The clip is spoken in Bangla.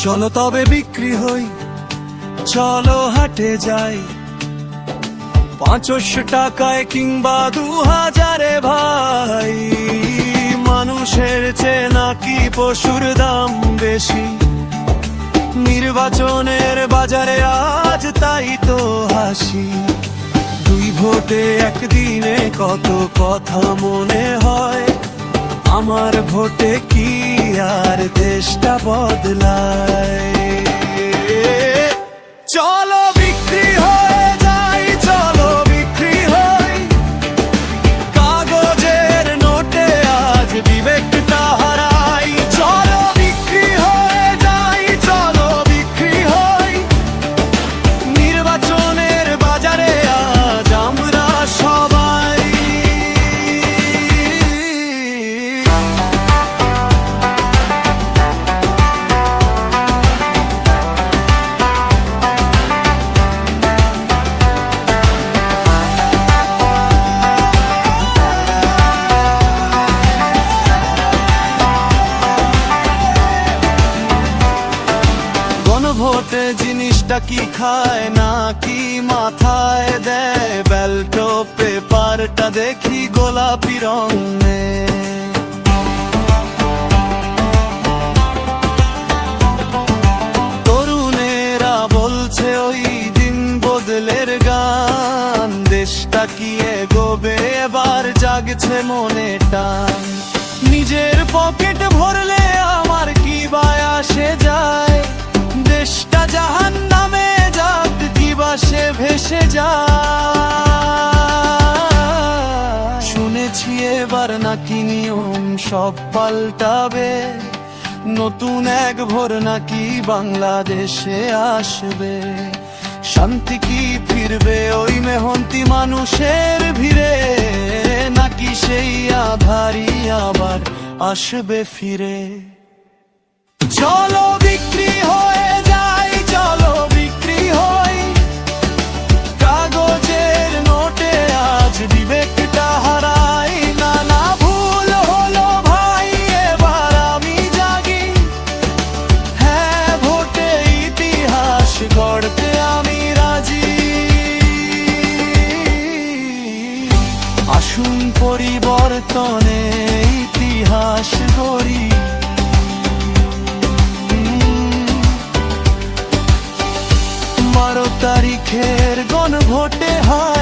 চলো তবে বিক্রি হই, চলো হাটে যাই, 500 টাকায় কিংবা 2000-এ ভাই। মানুষের চেয়ে নাকি পশুর দাম বেশি, নির্বাচনের বাজারে আজ তাই তো হাসি। 2 ভোটে একদিনে কত কথা মনে হয়, আমার ভোটে কি আর দেশটা বদলায়? চলো বিক্রি হয়ে যাই, চলো বিক্রি হই, কাগজের নোটে আজ বিবেকটা হারাই। চলো বিক্রি হয়ে যাই, চলো বিক্রি হই, নির্বাচনের বাজারে আজ আমরা সবাই। গণভোটে জিনিসটা কি খায় নাকি মাথায় দেয়, ব্যালট পেপারটা দেখি গোলাপি রঙে। তরুণেরা বলছে ওই দিন বদলের গান, দেশটা কি এগোবে এবার জাগছে মনে টান। নিজের পকেট ভরলে আমার কি বায় আসে যায়, দেশটা জাহান্নামে যাক কি বাসে ভেসে যায়। শুনেছি এবার নাকি নিয়ম সব পাল্টাবে, নতুন এক ভোর নাকি বাংলাদেশে আসবে। শান্তি কি ফিরবে ওই মেহনতি মানুষের ভিড়ে, নাকি সেই আধারই আবার আসবে ফিরে? চলো বিক্রি হয়ে যাই, চলো বিক্রি হই, কাগজের নোটে আজ বিবেকটা হারাই। না না ভুল হলো ভাই, এবার আমি জাগি, হ্যাঁ ভোটে ইতিহাস গড়তে আমি রাজি। আসুন পরিবর্তনে ইতিহাস গড়ি, 12 তারিখের গণভোটে হয়।